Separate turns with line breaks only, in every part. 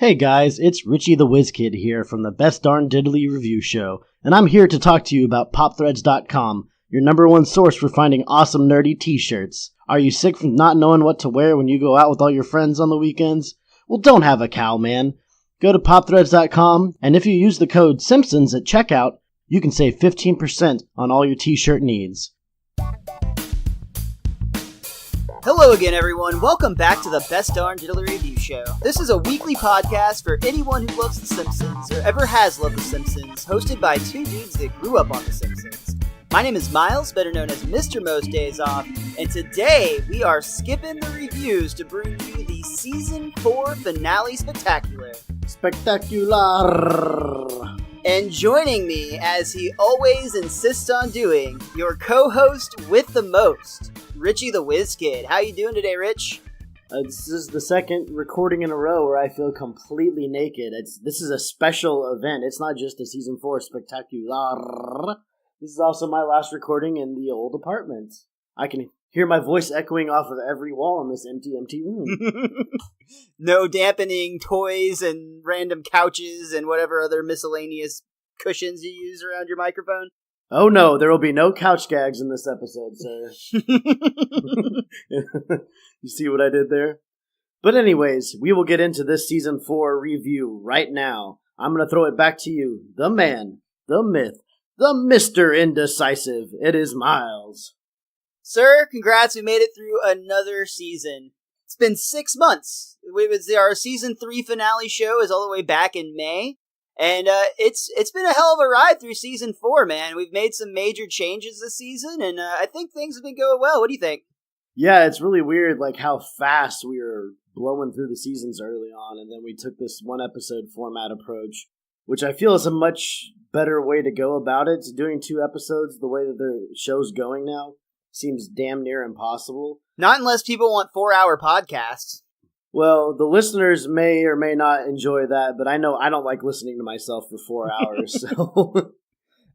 Hey guys, it's Richie theWizKid here from the Best Darn Diddly Review Show, and I'm here to talk to you about PopThreads.com, your number one source for finding awesome nerdy t-shirts. Are you sick from not knowing what to wear when you go out with all your friends on the weekends? Well, don't have a cow, man. Go to PopThreads.com, and if you use the code Simpsons at checkout, you can save 15% on all your t-shirt needs.
Hello again, everyone. Welcome back to the Best Darn Diddly Review Show. This is a weekly podcast for anyone who loves The Simpsons or ever has loved The Simpsons, hosted by two dudes that grew up on The Simpsons. My name is Miles, better known as MrMostDaysOff, and today we are skipping the reviews to bring you the Season 4 Finale Spectacular.
Spectacular!
And joining me, as he always insists on doing, your co-host with the most, Richie theWizKid. How you doing today, Rich?
This is the second recording in a row where I feel completely naked. This is a special event. It's not just a Season 4 Spectacular. This is also my last recording in the old apartment. I can hear my voice echoing off of every wall in this empty room.
No dampening toys and random couches and whatever other miscellaneous cushions you use around your microphone?
Oh no, there will be no couch gags in this episode, sir. You see what I did there? But anyways, we will get into this Season 4 review right now. I'm going to throw it back to you, the man, the myth, the Mr. Indecisive. It is Miles.
Sir, congrats, we made it through another season. It's been 6 months. Our Season 3 finale show is all the way back in May. And it's been a hell of a ride through Season 4, man. We've made some major changes this season, and I think things have been going well. What do you think?
Yeah, it's really weird, like, how fast we were blowing through the seasons early on, and then we took this one-episode format approach, which I feel is a much better way to go about it. Doing 2 episodes the way that the show's going now seems damn near impossible.
Not unless people want 4-hour podcasts.
Well, the listeners may or may not enjoy that, but I know I don't like listening to myself for 4 hours, so...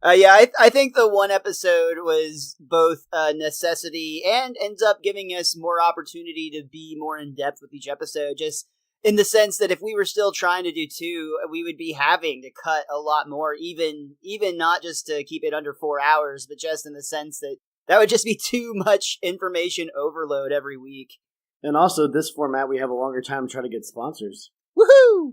I think the one episode was both a necessity and ends up giving us more opportunity to be more in-depth with each episode, just in the sense that if we were still trying to do 2, we would be having to cut a lot more, even not just to keep it under 4 hours, but just in the sense that would just be too much information overload every week.
And also, this format, we have a longer time to try to get sponsors.
Woohoo!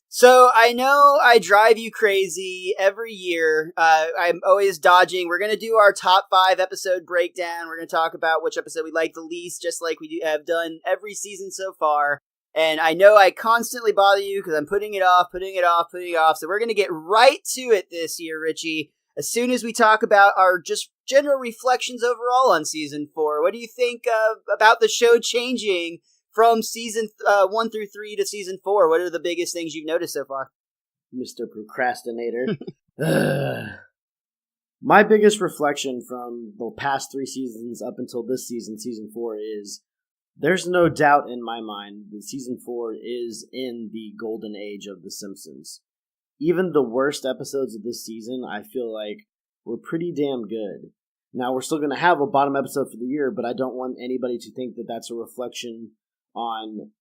So, I know I drive you crazy every year. I'm always dodging. We're going to do our top 5 episode breakdown. We're going to talk about which episode we like the least, just like we have done every season so far. And I know I constantly bother you because I'm putting it off. So we're going to get right to it this year, Richie. As soon as we talk about our just general reflections overall on Season 4, what do you think about the show changing from Season 1 through 3 to Season 4? What are the biggest things you've noticed so far?
Mr. Procrastinator. My biggest reflection from the past 3 seasons up until this season, Season 4, is there's no doubt in my mind that Season 4 is in the golden age of The Simpsons. Even the worst episodes of this season, I feel like, were pretty damn good. Now, we're still going to have a bottom episode for the year, but I don't want anybody to think that that's a reflection on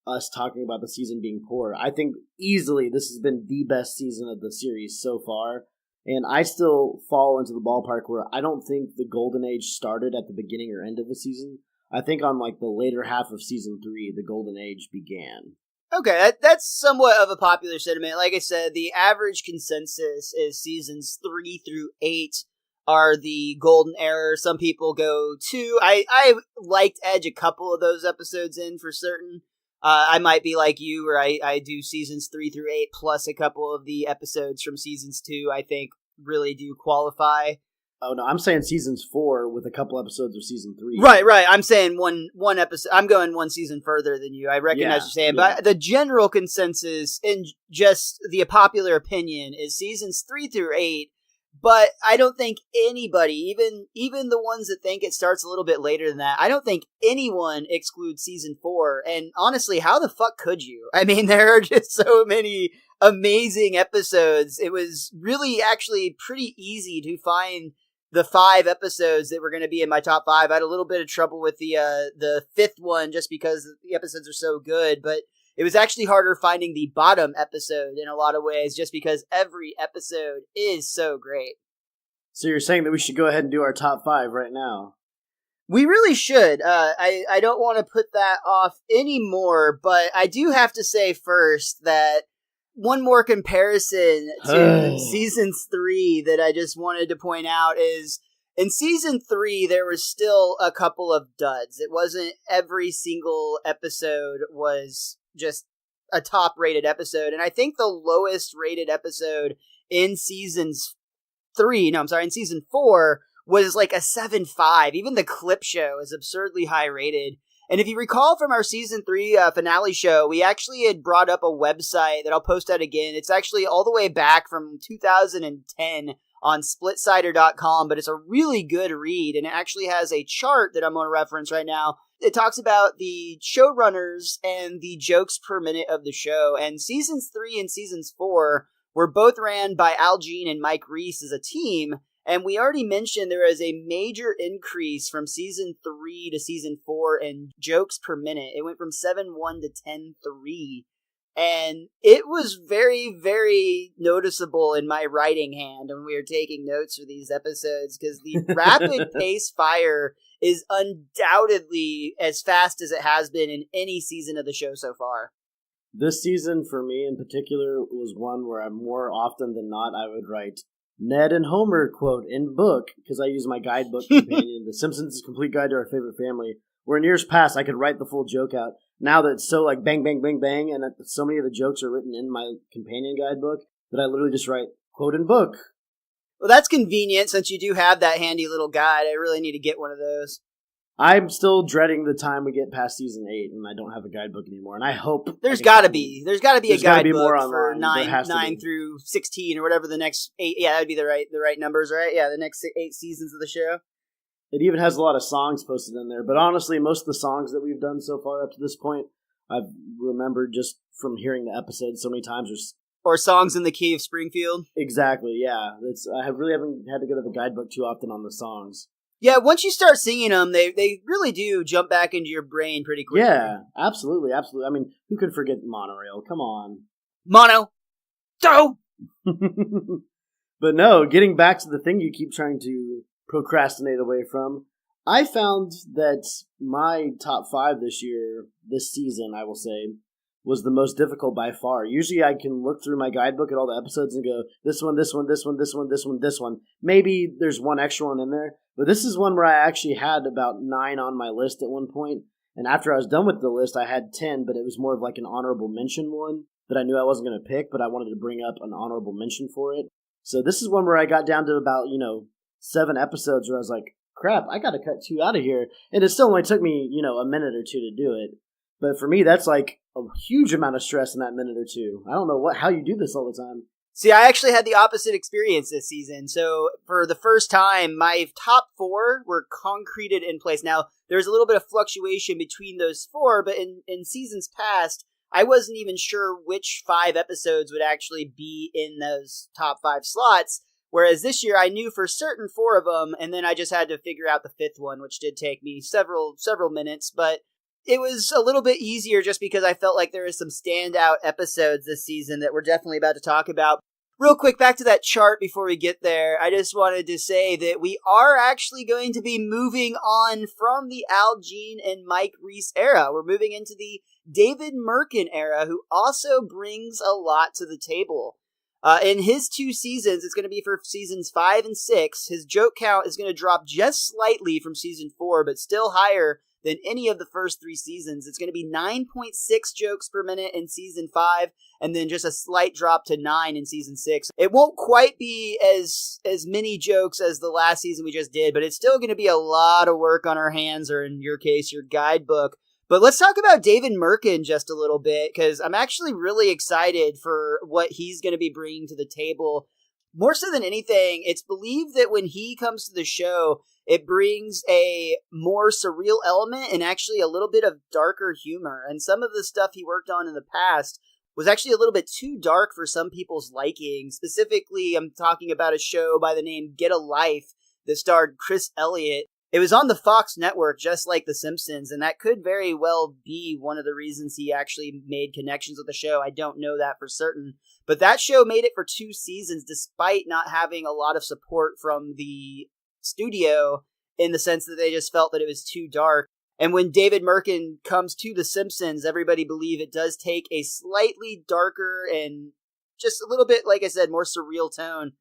us talking about the season being poor. I think easily this has been the best season of the series so far, and I still fall into the ballpark where I don't think the golden age started at the beginning or end of the season. I think on like the later half of Season 3, the golden age began.
Okay, that's somewhat of a popular sentiment. Like I said, the average consensus is Seasons 3 through 8 are the golden era. Some people go 2. I liked Edge a couple of those episodes in for certain. I might be like you, where I do Seasons 3 through 8 plus a couple of the episodes from Seasons 2 I think really do qualify.
Oh, no, I'm saying Seasons 4 with a couple episodes of Season 3.
Right. I'm saying one episode. I'm going one season further than you. I recognize what you're saying. Yeah. But the general consensus, and just the popular opinion, is Seasons 3 through 8. But I don't think anybody, even the ones that think it starts a little bit later than that, I don't think anyone excludes Season 4. And honestly, how the fuck could you? I mean, there are just so many amazing episodes. It was really actually pretty easy to find the 5 episodes that were going to be in my top 5. I had a little bit of trouble with the 5th one just because the episodes are so good, but it was actually harder finding the bottom episode in a lot of ways just because every episode is so great.
So you're saying that we should go ahead and do our top 5 right now?
We really should. I don't want to put that off anymore, but I do have to say first that one more comparison to Season 3 that I just wanted to point out is in Season 3, there was still a couple of duds. It wasn't every single episode was just a top-rated episode. And I think the lowest-rated episode in Season 4 was like a 7.5. Even the clip show is absurdly high-rated. And if you recall from our Season 3 finale show, we actually had brought up a website that I'll post out again. It's actually all the way back from 2010 on splitsider.com, but it's a really good read, and it actually has a chart that I'm going to reference right now. It talks about the showrunners and the jokes per minute of the show, and Seasons 3 and Seasons 4 were both ran by Al Jean and Mike Reiss as a team. And we already mentioned there is a major increase from Season 3 to Season 4 in jokes per minute. It went from 7.1 to 10.3. And it was very, very noticeable in my writing hand when we were taking notes for these episodes, because the rapid pace fire is undoubtedly as fast as it has been in any season of the show so far.
This season, for me in particular, was one where I'm more often than not, I would write Ned and Homer quote in book, because I use my guidebook companion, The Simpsons' Complete Guide to Our Favorite Family, where in years past I could write the full joke out. Now that it's so like bang, bang, bang, bang, and that so many of the jokes are written in my companion guidebook, that I literally just write quote in book.
Well, that's convenient since you do have that handy little guide. I really need to get one of those.
I'm still dreading the time we get past Season 8 and I don't have a guidebook anymore, and I hope...
There's got to be a guidebook for 9 through 16 or whatever the next 8... Yeah, that would be the right numbers, right? Yeah, the next 8 seasons of the show.
It even has a lot of songs posted in there, but honestly, most of the songs that we've done so far up to this point, I've remembered just from hearing the episodes so many times.
Or songs in the key of Springfield.
Exactly, yeah. I really haven't had to go to the guidebook too often on the songs.
Yeah, once you start singing them, they really do jump back into your brain pretty quickly.
Yeah, absolutely, absolutely. I mean, who could forget Monorail? Come on.
Mono! Do!
But no, getting back to the thing you keep trying to procrastinate away from, I found that my top 5 this season, I will say, was the most difficult by far. Usually I can look through my guidebook at all the episodes and go, this one, this one, this one, this one, this one, this one. Maybe there's one extra one in there. But this is one where I actually had about 9 on my list at one point. And after I was done with the list, I had 10, but it was more of like an honorable mention one that I knew I wasn't going to pick, but I wanted to bring up an honorable mention for it. So this is one where I got down to about, 7 episodes where I was like, crap, I got to cut 2 out of here. And it still only took me, a minute or 2 to do it. But for me, that's like a huge amount of stress in that minute or 2. I don't know how you do this all the time.
See, I actually had the opposite experience this season. So for the first time, my top 4 were concreted in place. Now, there's a little bit of fluctuation between those 4, but in seasons past, I wasn't even sure which 5 episodes would actually be in those top 5 slots. Whereas this year, I knew for certain 4 of them, and then I just had to figure out the 5th one, which did take me several minutes, but it was a little bit easier just because I felt like there was some standout episodes this season that we're definitely about to talk about. Real quick, back to that chart before we get there, I just wanted to say that we are actually going to be moving on from the Al Jean and Mike Reiss era. We're moving into the David Merkin era, who also brings a lot to the table. In his 2 seasons, it's going to be for seasons 5 and 6. His joke count is going to drop just slightly from season 4, but still higher than any of the first 3 seasons. It's going to be 9.6 jokes per minute in season 5, and then just a slight drop to 9 in season 6. It won't quite be as many jokes as the last season we just did, but it's still going to be a lot of work on our hands, or in your case, your guidebook. But let's talk about David Merkin just a little bit, because I'm actually really excited for what he's going to be bringing to the table. More so than anything, it's believed that when he comes to the show, it brings a more surreal element and actually a little bit of darker humor. And some of the stuff he worked on in the past was actually a little bit too dark for some people's liking. Specifically, I'm talking about a show by the name Get a Life that starred Chris Elliott. It was on the Fox network, just like The Simpsons, and that could very well be one of the reasons he actually made connections with the show. I don't know that for certain. But that show made it for 2 seasons, despite not having a lot of support from the studio, in the sense that they just felt that it was too dark. And when David Merkin comes to The Simpsons, everybody believe it does take a slightly darker and just a little bit, like I said, more surreal tone.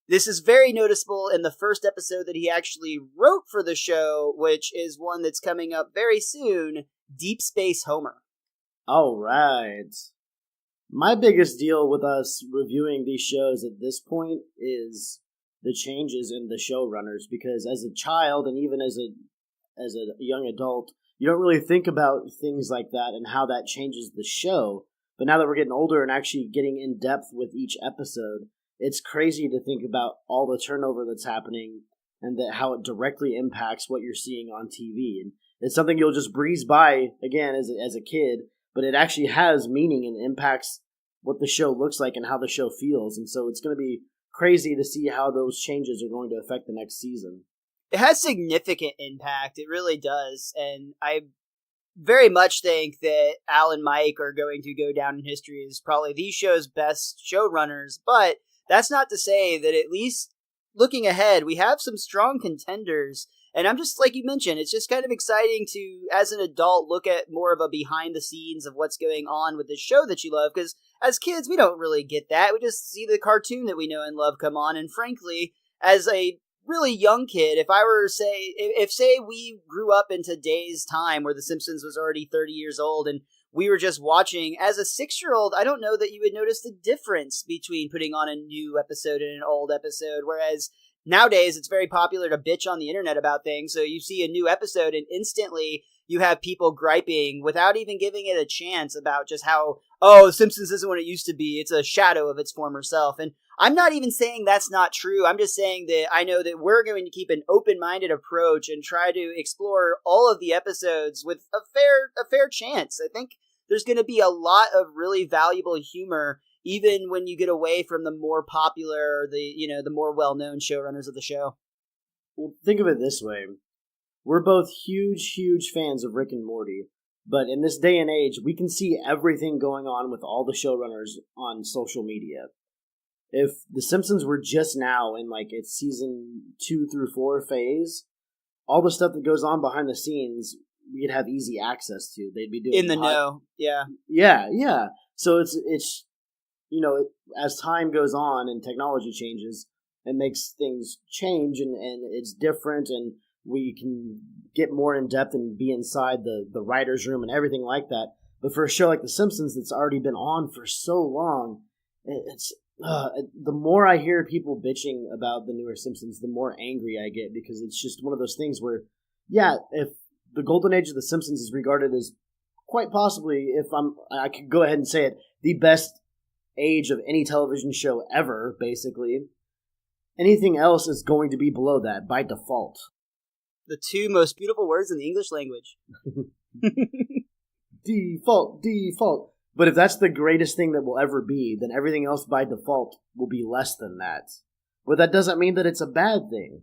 This is very noticeable in the first episode that he actually wrote for the show, which is one that's coming up very soon, Deep Space Homer.
All right. My biggest deal with us reviewing these shows at this point is the changes in the showrunners, because as a child and even as a young adult, you don't really think about things like that and how that changes the show. But now that we're getting older and actually getting in depth with each episode, it's crazy to think about all the turnover that's happening and that how it directly impacts what you're seeing on TV. And it's something you'll just breeze by, again, as a kid, but it actually has meaning and impacts what the show looks like and how the show feels. And so it's going to be crazy to see how those changes are going to affect the next season.
It has significant impact. It really does. And I very much think that Al and Mike are going to go down in history as probably the show's best showrunners. But that's not to say that, at least looking ahead, we have some strong contenders. And I'm just, like you mentioned, it's just kind of exciting to, as an adult, look at more of a behind the scenes of what's going on with this show that you love. Because as kids, we don't really get that. We just see the cartoon that we know and love come on. And frankly, as a really young kid, if I were to say, if we grew up in today's time where The Simpsons was already 30 years old and we were just watching, as a 6-year-old, I don't know that you would notice the difference between putting on a new episode and an old episode. Whereas nowadays, it's very popular to bitch on the internet about things. So you see a new episode and instantly you have people griping without even giving it a chance about just how, The Simpsons isn't what it used to be. It's a shadow of its former self. And I'm not even saying that's not true. I'm just saying that I know that we're going to keep an open-minded approach and try to explore all of the episodes with a fair chance. I think there's going to be a lot of really valuable humor, even when you get away from the more popular, the more well-known showrunners of the show.
Well, think of it this way. We're both huge fans of Rick and Morty, but in this day and age, we can see everything going on with all the showrunners on social media. If The Simpsons were just now in its season 2 through 4 phase, all the stuff that goes on behind the scenes, we'd have easy access to. They'd be doing
in the know, yeah.
Yeah. So it's as time goes on and technology changes, it makes things change and it's different, and we can get more in depth and be inside the writer's room and everything like that. But for a show like The Simpsons that's already been on for so long, it's the more I hear people bitching about the newer Simpsons, the more angry I get, because it's just one of those things where, yeah, if the golden age of The Simpsons is regarded as quite possibly, I could go ahead and say it, the best age of any television show ever, basically, anything else is going to be below that by default.
The 2 most beautiful words in the English language.
Default. But if that's the greatest thing that will ever be, then everything else by default will be less than that. But that doesn't mean that it's a bad thing.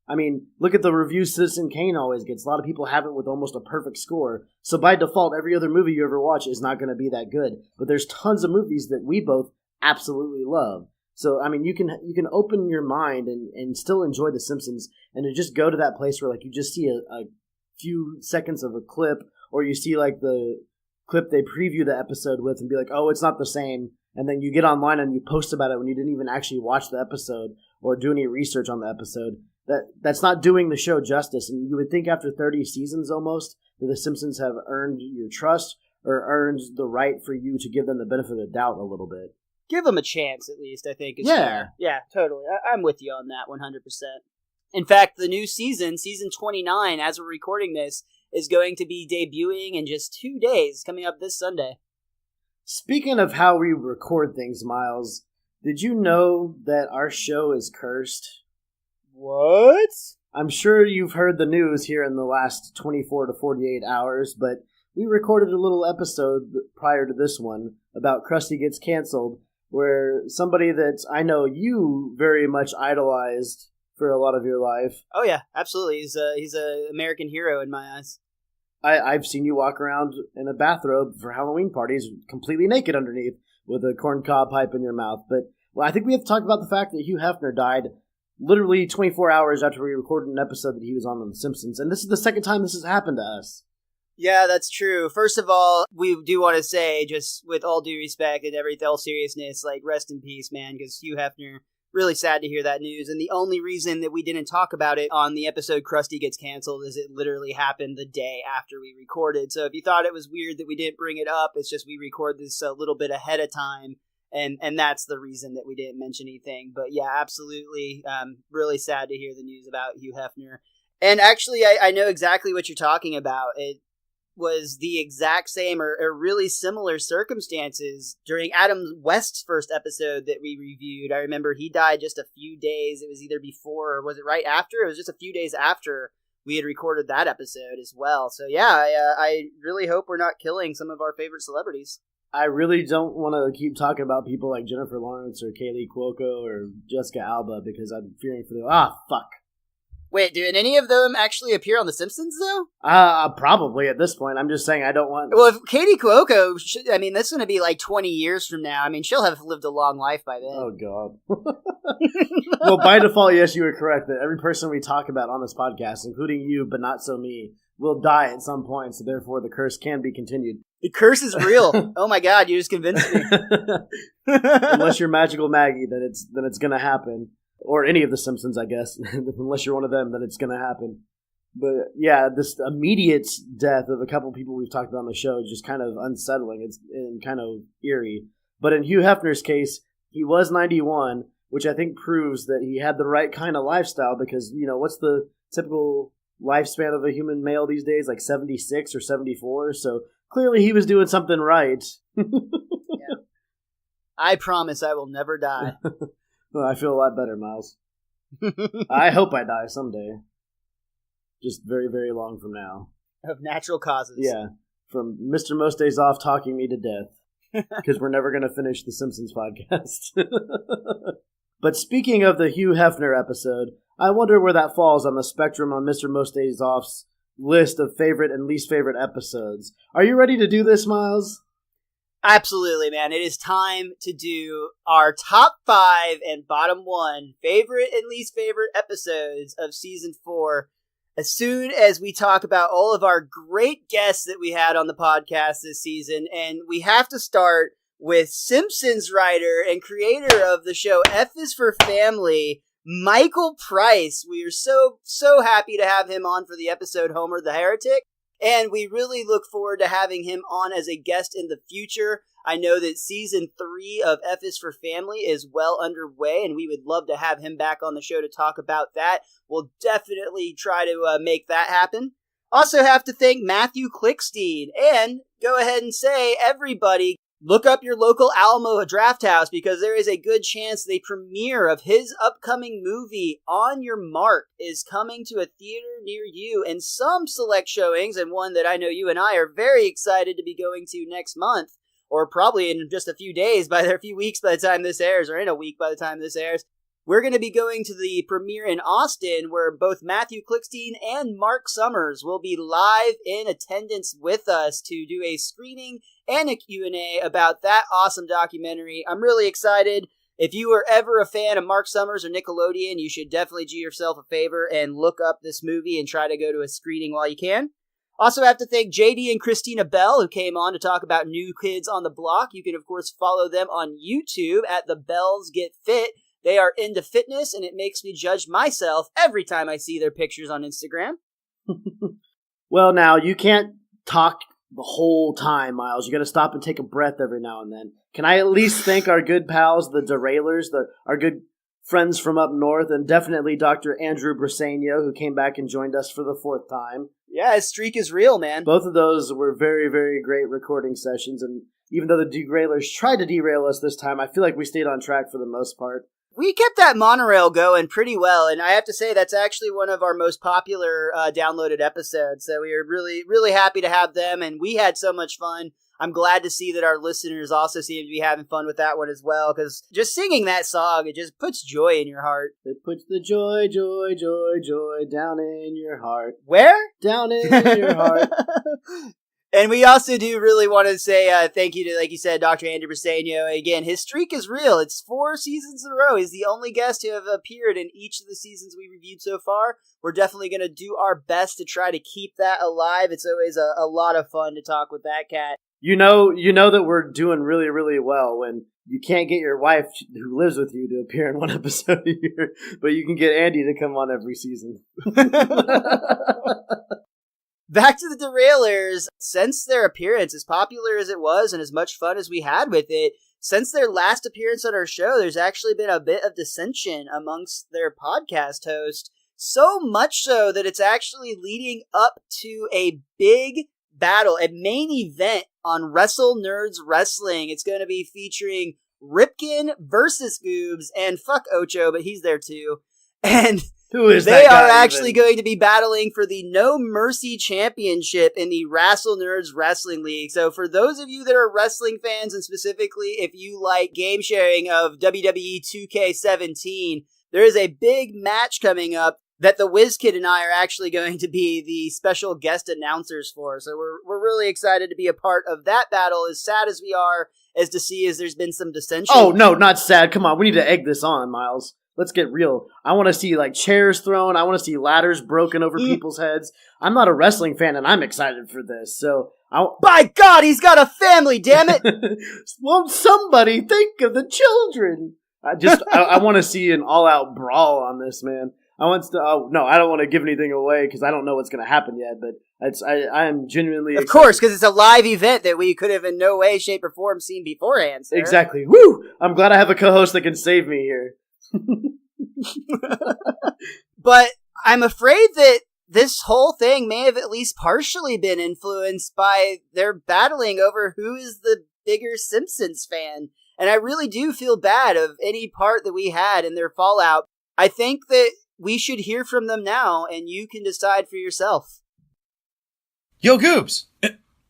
I mean, look at the reviews Citizen Kane always gets. A lot of people have it with almost a perfect score. So by default, every other movie you ever watch is not going to be that good. But there's tons of movies that we both absolutely love. So, I mean, you can open your mind and still enjoy The Simpsons, and to just go to that place where you just see a few seconds of a clip, or you see the clip they preview the episode with and be like, oh, it's not the same. And then you get online and you post about it when you didn't even actually watch the episode or do any research on the episode. That's not doing the show justice. And you would think after 30 seasons almost that The Simpsons have earned your trust or earned the right for you to give them the benefit of the doubt a little bit.
Give them a chance, at least, I think. Is
yeah.
Fair. Yeah, totally. I'm with you on that 100%. In fact, the new season 29, as we're recording this, is going to be debuting in just 2 days, coming up this Sunday.
Speaking of how we record things, Miles, did you know that our show is cursed?
What?
I'm sure you've heard the news here in the last 24 to 48 hours, but we recorded a little episode prior to this one about Krusty Gets Canceled, where somebody that I know you very much idolized for a lot of your life.
Oh yeah, absolutely. He's a American hero in my eyes.
I've seen you walk around in a bathrobe for Halloween parties, completely naked underneath, with a corncob pipe in your mouth. But I think we have to talk about the fact that Hugh Hefner died literally 24 hours after we recorded an episode that he was on The Simpsons, and this is the second time this has happened to us.
Yeah, that's true. First of all, we do want to say, just with all due respect and all seriousness, like, rest in peace, man, because Hugh Hefner, really sad to hear that news. And the only reason that we didn't talk about it on the episode Krusty Gets Canceled is it literally happened the day after we recorded. So if you thought it was weird that we didn't bring it up, it's just we record this a little bit ahead of time. And that's the reason that we didn't mention anything. But yeah, absolutely. Really sad to hear the news about Hugh Hefner. And actually, I know exactly what you're talking about. It was the exact same or really similar circumstances during Adam West's first episode that we reviewed. I remember he died just a few days. It was either before or was it right after? It was just a few days after we had recorded that episode as well. So yeah, I really hope we're not killing some of our favorite celebrities.
I really don't want to keep talking about people like Jennifer Lawrence or Kaylee Cuoco or Jessica Alba because I'm fearing for them. Fuck.
Wait, do any of them actually appear on The Simpsons, though?
Probably at this point. I'm just saying I don't want...
Well, if Katie Cuoco, that's going to be like 20 years from now. I mean, she'll have lived a long life by then.
Oh, God. Well, by default, yes, you were correct that every person we talk about on this podcast, including you, but not so me, will die at some point, so therefore the curse can be continued.
The curse is real. Oh my God, you just convinced me.
Unless you're Magical Maggie, then it's going to happen. Or any of the Simpsons, I guess. Unless you're one of them, then it's going to happen. But yeah, this immediate death of a couple people we've talked about on the show is just kind of unsettling. It's kind of eerie. But in Hugh Hefner's case, he was 91, which I think proves that he had the right kind of lifestyle because, what's the typical lifespan of a human male these days? Like 76 or 74? So clearly he was doing something right.
Yeah. I promise I will never die.
Well, I feel a lot better, Miles. I hope I die someday. Just very, very long from now.
Of natural causes.
Yeah. From MrMostDaysOff talking me to death. Because we're never going to finish the Simpsons podcast. But speaking of the Hugh Hefner episode, I wonder where that falls on the spectrum on MrMostDaysOff's list of favorite and least favorite episodes. Are you ready to do this, Miles?
Absolutely, man. It is time to do our top 5 and bottom 1 favorite and least favorite episodes of season 4. As soon as we talk about all of our great guests that we had on the podcast this season, and we have to start with Simpsons writer and creator of the show F is for Family, Michael Price. We are so happy to have him on for the episode Homer the Heretic. And we really look forward to having him on as a guest in the future. I know that season 3 of F is for Family is well underway, and we would love to have him back on the show to talk about that. We'll definitely try to make that happen. Also have to thank Matthew Klickstein, and go ahead and say, everybody, look up your local Alamo Draft House because there is a good chance the premiere of his upcoming movie, On Your Mark, is coming to a theater near you, and some select showings, and one that I know you and I are very excited to be going to next month, or probably in just a few days, a few weeks by the time this airs, or in a week by the time this airs. We're going to be going to the premiere in Austin where both Matthew Klickstein and Mark Summers will be live in attendance with us to do a screening and a Q&A about that awesome documentary. I'm really excited. If you were ever a fan of Mark Summers or Nickelodeon, you should definitely do yourself a favor and look up this movie and try to go to a screening while you can. Also have to thank JD and Christina Bell, who came on to talk about New Kids on the Block. You can, of course, follow them on YouTube at The Bells Get Fit. They are into fitness, and it makes me judge myself every time I see their pictures on Instagram.
Well, now, you can't talk the whole time, Miles. You got to stop and take a breath every now and then. Can I at least thank our good pals, the Derailers, our good friends from up north, and definitely Dr. Andrew Briseño, who came back and joined us for the 4th time.
Yeah, his streak is real, man.
Both of those were very, very great recording sessions, and even though the Derailers tried to derail us this time, I feel like we stayed on track for the most part.
We kept that monorail going pretty well, and I have to say that's actually one of our most popular downloaded episodes, so we are really, really happy to have them, and we had so much fun. I'm glad to see that our listeners also seem to be having fun with that one as well, because just singing that song, it just puts joy in your heart.
It puts the joy, joy, joy, joy down in your heart.
Where?
Down in your heart.
And we also do really want to say thank you to, like you said, Dr. Andrew Briseño. Again, his streak is real. It's 4 seasons in a row. He's the only guest to have appeared in each of the seasons we reviewed so far. We're definitely going to do our best to try to keep that alive. It's always a lot of fun to talk with that cat.
You know that we're doing really, really well when you can't get your wife who lives with you to appear in one episode a year, but you can get Andy to come on every season.
Back to the Derailers. Since their appearance, as popular as it was and as much fun as we had with it, since their last appearance on our show, there's actually been a bit of dissension amongst their podcast host. So much so that it's actually leading up to a big battle, a main event on Wrestle Nerds Wrestling. It's going to be featuring Ripken versus Goobs, and fuck Ocho, but he's there too. And
who is
they
that guy
are actually
even?
going to be battling for the No Mercy Championship in the Wrestle Nerds Wrestling League. So for those of you that are wrestling fans, and specifically if you like game sharing of WWE 2K17, there is a big match coming up that the WizKid and I are actually going to be the special guest announcers for. So we're really excited to be a part of that battle, as sad as we are as to see as there's been some dissension.
Oh, no, not sad. Come on, we need to egg this on, Miles. Let's get real. I want to see chairs thrown. I want to see ladders broken over people's heads. I'm not a wrestling fan, and I'm excited for this. So,
by God, he's got a family, damn it!
Won't somebody think of the children? I want to see an all-out brawl on this, man. I don't want to give anything away because I don't know what's going to happen yet. But I am genuinely
of
excited.
course, because it's a live event that we could have in no way, shape, or form seen beforehand. Sir.
Exactly. Woo! I'm glad I have a co-host that can save me here.
But I'm afraid that this whole thing may have at least partially been influenced by their battling over who is the bigger Simpsons fan. And I really do feel bad of any part that we had in their fallout. I think that we should hear from them now, and you can decide for yourself.
Yo, Goobs!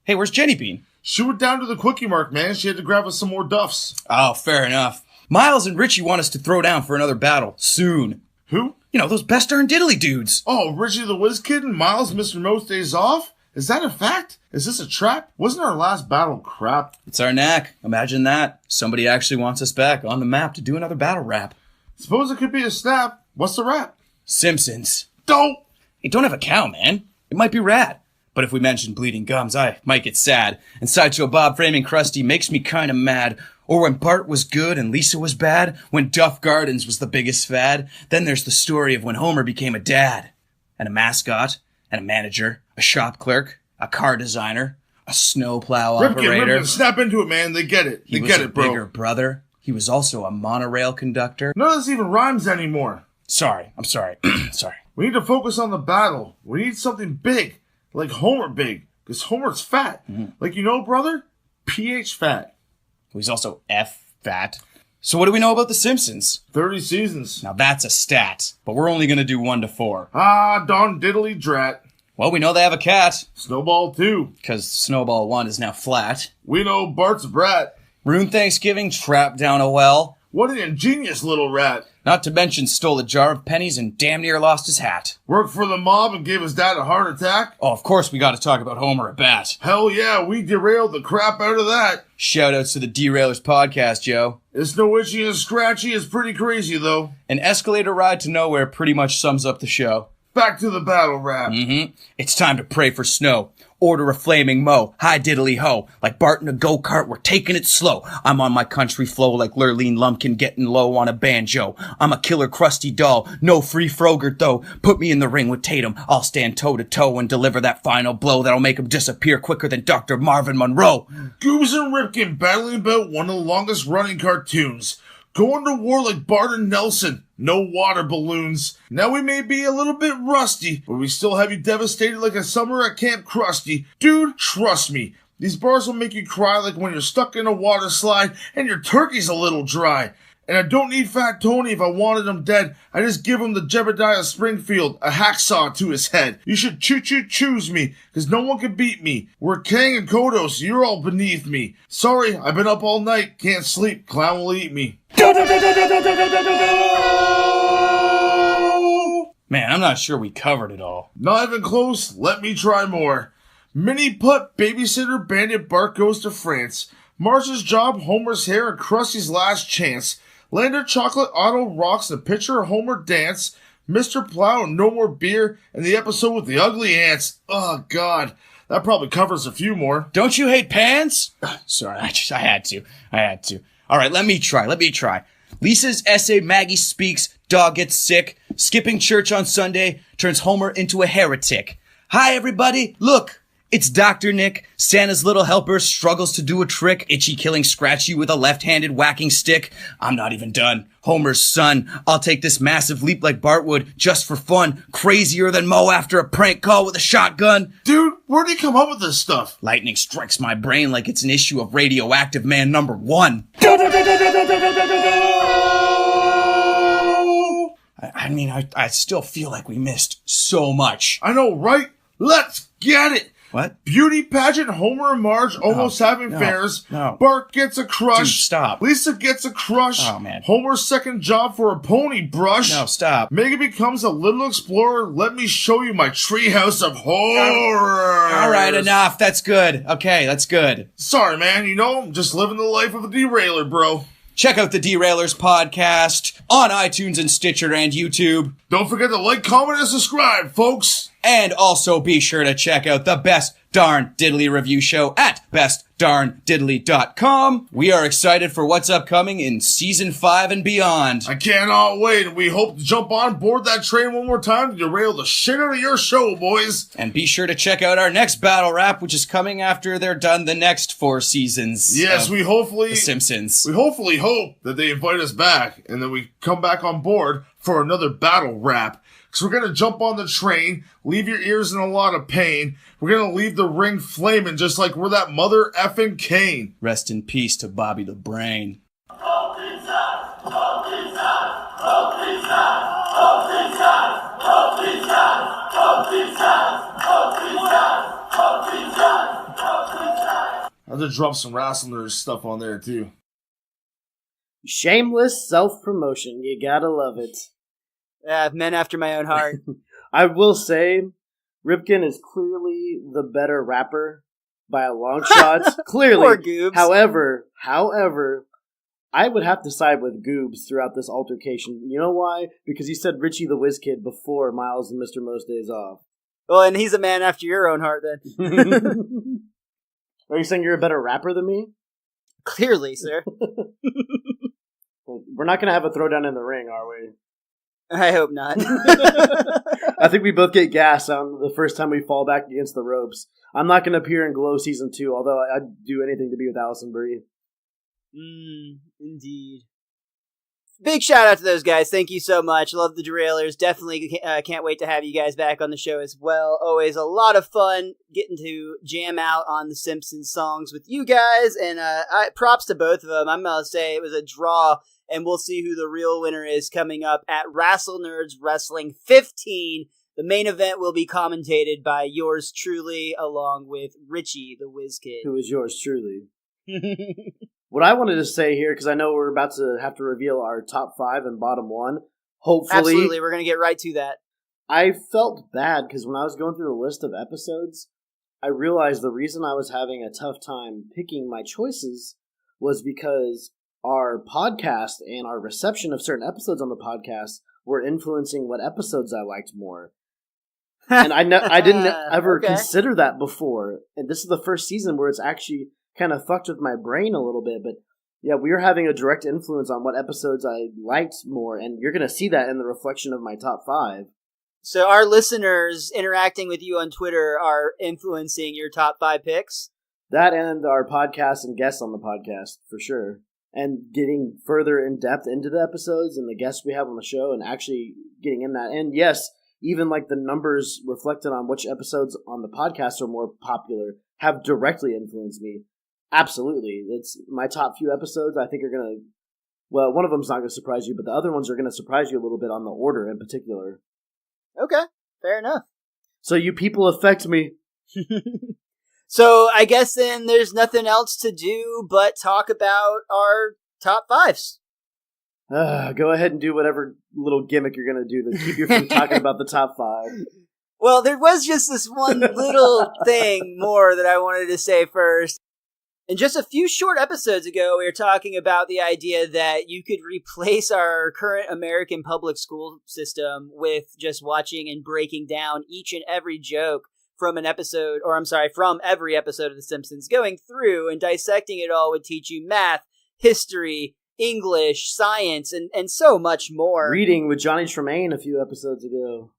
Hey, where's Jenny Bean?
She went down to the Quickie Mart, man. She had to grab us some more duffs.
Oh, fair enough. Miles and Richie want us to throw down for another battle, soon.
Who?
You know, those best darn diddly dudes.
Oh, Richie the WizKid and Miles, MrMostDaysOff? Is that a fact? Is this a trap? Wasn't our last battle crap?
It's our knack. Imagine that. Somebody actually wants us back on the map to do another battle rap.
Suppose it could be a snap. What's the rap?
Simpsons.
Don't!
Hey, don't have a cow, man. It might be rad. But if we mention bleeding gums, I might get sad. And Sideshow Bob framing Krusty makes me kinda mad. Or when Bart was good and Lisa was bad. When Duff Gardens was the biggest fad. Then there's the story of when Homer became a dad. And a mascot. And a manager. A shop clerk. A car designer. A snowplow operator.
Ripken, snap into it, man. They get it. They
He was
get
a
it, bro.
bigger brother. He was also a monorail conductor.
None of this even rhymes anymore.
Sorry. I'm sorry. Sorry.
We need to focus on the battle. We need something big. Like Homer big. Because Homer's fat.
Mm-hmm.
Like, you know, brother? PH fat.
He's also F fat. So what do we know about The Simpsons?
30 seasons.
Now that's a stat, but we're only going to do 1 to 4.
Ah, darn diddly drat.
Well, we know they have a cat,
Snowball 2.
because Snowball 1 is now flat.
We know Bart's a brat.
Ruined Thanksgiving, trapped down a well.
What an ingenious little rat.
Not to mention stole a jar of pennies and damn near lost his hat.
Worked for the mob and gave his dad a heart attack?
Oh, of course we got to talk about Homer a Bat.
Hell yeah, we derailed the crap out of that.
Shoutouts to the Derailers podcast, Joe.
It's no itchy and scratchy, it's pretty crazy though.
An escalator ride to nowhere pretty much sums up the show.
Back to the battle rap.
It's time to pray for snow. Order a flaming mo. Hi diddly ho. Like Bart in a go-kart, we're taking it slow. I'm on my country flow like Lurleen Lumpkin getting low on a banjo. I'm a killer crusty doll. No free Frogurt though. Put me in the ring with Tatum. I'll stand toe to toe and deliver that final blow that'll make him disappear quicker than Dr. Marvin Monroe.
Goobs and Ripken battling about one of the longest running cartoons. Going to war like Bart and Nelson. No water balloons. Now we may be a little bit rusty, but we still have you devastated like a summer at Camp Krusty. Dude, trust me. These bars will make you cry like when you're stuck in a water slide and your turkey's a little dry. And I don't need Fat Tony if I wanted him dead. I just give him the Jebediah Springfield, a hacksaw to his head. You should choose me, cause no one can beat me. We're Kang and Kodos, you're all beneath me. Sorry, I've been up all night, can't sleep, clown will eat me.
Man, I'm not sure we covered it all.
Not even close, let me try more. Mini Putt, Babysitter, Bandit, Bart Goes to France. Marge's Job, Homer's Hair, and Krusty's Last Chance. Lander, Chocolate, Otto, Rocks, The Pitcher, Homer Dance. Mr. Plow, No More Beer, and the episode with the ugly ants. Oh, God. That probably covers a few more.
Don't you hate pants? Sorry, I had to. All right, let me try. Lisa's essay, Maggie Speaks, Dog Gets Sick. Skipping church on Sunday turns Homer into a heretic. Hi, everybody. Look. It's Dr. Nick. Santa's little helper struggles to do a trick. Itchy killing Scratchy with a left-handed whacking stick. I'm not even done. Homer's son. I'll take this massive leap like Bart would, just for fun. Crazier than Moe after a prank call with a shotgun.
Dude, where'd he come up with this stuff?
Lightning strikes my brain like it's an issue of Radioactive Man #1. I mean, I still feel like we missed so much.
I know, right? Let's get it.
What?
Beauty pageant, Homer and Marge almost having fairs.
No.
Bart gets a crush.
Dude, stop.
Lisa gets a crush.
Oh, man.
Homer's second job for a pony brush.
No, stop.
Megan becomes a little explorer. Let me show you my treehouse of horror.
All right, enough. That's good. Okay, that's good.
Sorry, man. You know, I'm just living the life of a derailer, bro.
Check out the Derailers podcast on iTunes and Stitcher and YouTube.
Don't forget to like, comment, and subscribe, folks.
And also be sure to check out the Best Darn Diddly review show at bestdarndiddly.com. We are excited for what's upcoming in Season 5 and beyond.
I cannot wait. We hope to jump on board that train one more time to derail the shit out of your show, boys.
And be sure to check out our next battle rap, which is coming after they're done the next 4 seasons.
Yes, we hopefully...
The Simpsons.
We hopefully hope that they invite us back and that we come back on board for another battle rap. Because we're going to jump on the train, leave your ears in a lot of pain. We're going to leave the ring flaming just like we're that mother effing Kane.
Rest in peace to Bobby the Brain.
I have to drop some Wrestling stuff on there too.
Shameless self-promotion. You gotta love it.
Men after my own heart.
I will say, Ripken is clearly the better rapper by a long shot. Clearly.
Poor Goobs.
However, I would have to side with Goobs throughout this altercation. You know why? Because you said Richie the WizKid before Miles and MrMostDaysOff.
Well, and he's a man after your own heart, then.
Are you saying you're a better rapper than me?
Clearly, sir.
Well, we're not going to have a throwdown in the ring, are we?
I hope not.
I think we both get gas on the first time we fall back against the ropes. I'm not going to appear in Glow Season 2, although I'd do anything to be with Allison Brie.
Indeed. Big shout out to those guys. Thank you so much. Love the Derailers. Definitely can't wait to have you guys back on the show as well. Always a lot of fun getting to jam out on the Simpsons songs with you guys. And props to both of them. I'm going to say it was a draw. And we'll see who the real winner is coming up at Wrestle Nerds Wrestling 15. The main event will be commentated by yours truly, along with Richie, the WizKid.
Who is yours truly. What I wanted to say here, because I know we're about to have to reveal our top 5 and bottom 1. Hopefully.
Absolutely, we're going to get right to that.
I felt bad, because when I was going through the list of episodes, I realized the reason I was having a tough time picking my choices was because our podcast and our reception of certain episodes on the podcast were influencing what episodes I liked more. And I didn't ever consider that before. And this is the first season where it's actually kind of fucked with my brain a little bit. But yeah, we are having a direct influence on what episodes I liked more. And you're going to see that in the reflection of my top 5.
So our listeners interacting with you on Twitter are influencing your top 5 picks?
That and our podcast and guests on the podcast, for sure. And getting further in depth into the episodes and the guests we have on the show and actually getting in that. And yes, even like the numbers reflected on which episodes on the podcast are more popular have directly influenced me. Absolutely. It's my top few episodes I think are going to Well, one of them's not going to surprise you, but the other ones are going to surprise you a little bit on the order in particular.
Okay, fair enough.
So you people affect me.
So I guess then there's nothing else to do but talk about our top fives.
Go ahead and do whatever little gimmick you're going to do to keep you from talking about the top 5.
Well, there was just this one little thing more that I wanted to say first. And just a few short episodes ago, we were talking about the idea that you could replace our current American public school system with just watching and breaking down each and every joke from from every episode of The Simpsons. Going through and dissecting it all would teach you math, history, English, science, and so much more.
Reading with Johnny Tremaine a few episodes ago.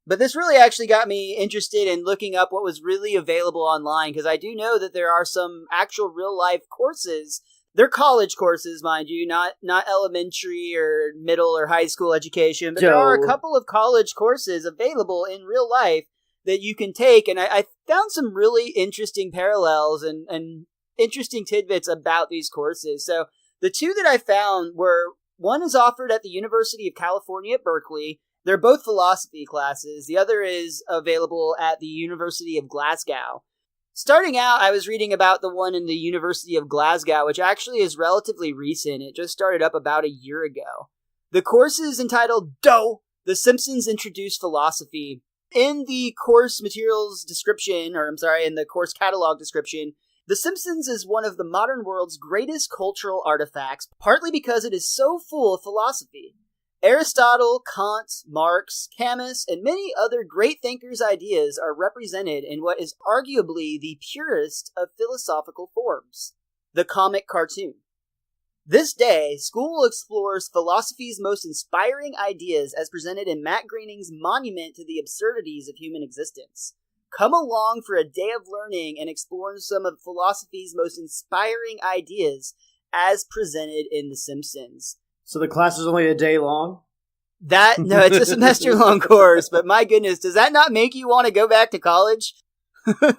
But this really actually got me interested in looking up what was really available online, because I do know that there are some actual real-life courses. They're college courses, mind you, not elementary or middle or high school education, but there are a couple of college courses available in real life that you can take, and I found some really interesting parallels and interesting tidbits about these courses. So the two that I found were, one is offered at the University of California at Berkeley. They're both philosophy classes. The other is available at the University of Glasgow. Starting out, I was reading about the one in the University of Glasgow, which actually is relatively recent. It just started up about a year ago. The course is entitled The Simpsons Introduce Philosophy. In the course materials description, in the course catalog description, The Simpsons is one of the modern world's greatest cultural artifacts, partly because it is so full of philosophy. Aristotle, Kant, Marx, Camus, and many other great thinkers' ideas are represented in what is arguably the purest of philosophical forms, the comic cartoon. This day, school explores philosophy's most inspiring ideas as presented in Matt Groening's monument to the absurdities of human existence. Come along for a day of learning and explore some of philosophy's most inspiring ideas as presented in The Simpsons.
So the class is only a day long?
No, it's a semester-long course, but my goodness, does that not make you want to go back to college?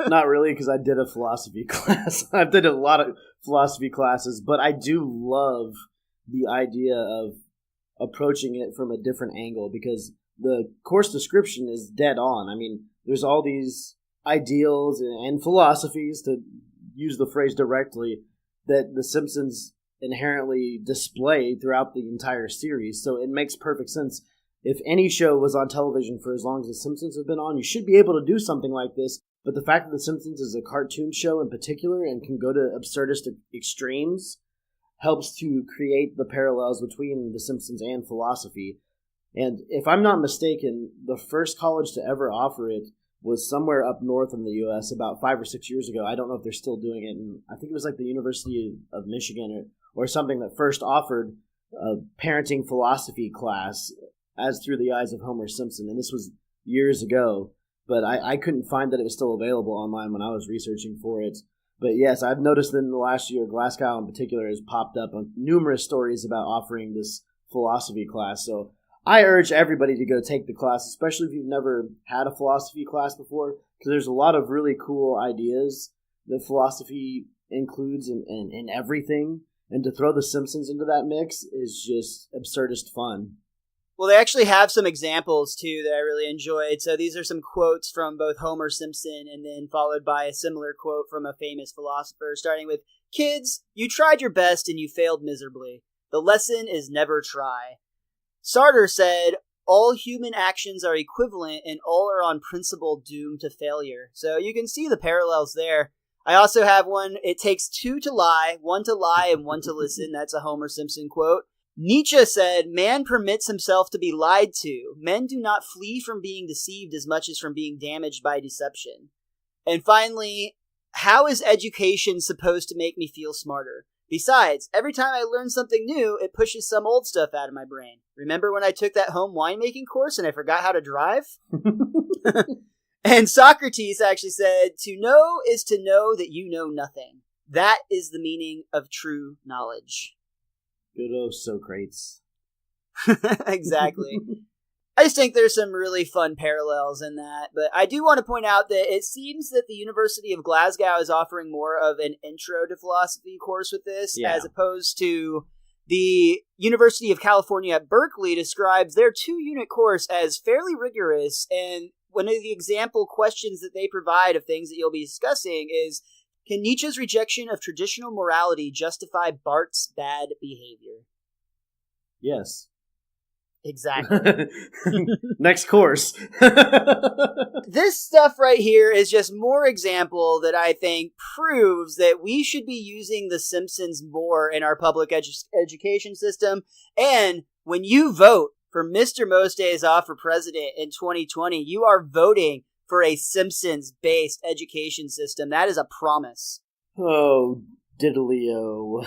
Not really, because I did a philosophy class. I did a lot of philosophy classes, but I do love the idea of approaching it from a different angle, because the course description is dead on. I mean, there's all these ideals and philosophies, to use the phrase directly, that The Simpsons inherently display throughout the entire series. So it makes perfect sense. If any show was on television for as long as The Simpsons have been on, you should be able to do something like this. But the fact that The Simpsons is a cartoon show in particular and can go to absurdist extremes helps to create the parallels between The Simpsons and philosophy. And if I'm not mistaken, the first college to ever offer it was somewhere up north in the U.S. about 5 or 6 years ago. I don't know if they're still doing it. And I think it was like the University of Michigan or something that first offered a parenting philosophy class as through the eyes of Homer Simpson. And this was years ago, but I couldn't find that it was still available online when I was researching for it. But yes, I've noticed that in the last year, Glasgow in particular has popped up on numerous stories about offering this philosophy class. So I urge everybody to go take the class, especially if you've never had a philosophy class before, because there's a lot of really cool ideas that philosophy includes in everything. And to throw The Simpsons into that mix is just absurdist fun.
Well, they actually have some examples, too, that I really enjoyed. So these are some quotes from both Homer Simpson and then followed by a similar quote from a famous philosopher, starting with, "Kids, you tried your best and you failed miserably. The lesson is never try." Sartre said, "All human actions are equivalent and all are on principle doomed to failure." So you can see the parallels there. I also have one, "It takes two to lie, one to lie and one to listen." That's a Homer Simpson quote. Nietzsche said, "Man permits himself to be lied to. Men do not flee from being deceived as much as from being damaged by deception." And finally, "How is education supposed to make me feel smarter? Besides, every time I learn something new, it pushes some old stuff out of my brain. Remember when I took that home winemaking course and I forgot how to drive?" And Socrates actually said, "To know is to know that you know nothing. That is the meaning of true knowledge."
Good old Socrates.
Exactly. I just think there's some really fun parallels in that. But I do want to point out that it seems that the University of Glasgow is offering more of an intro to philosophy course with this, as opposed to The University of California at Berkeley describes their 2-unit course as fairly rigorous, and one of the example questions that they provide of things that you'll be discussing is, can Nietzsche's rejection of traditional morality justify Bart's bad behavior?
Yes.
Exactly.
Next course.
This stuff right here is just more example that I think proves that we should be using The Simpsons more in our public education system. And when you vote for Mr. Most Days Off for president in 2020, you are voting for a Simpsons-based education system. That is a promise.
Oh, diddly-o.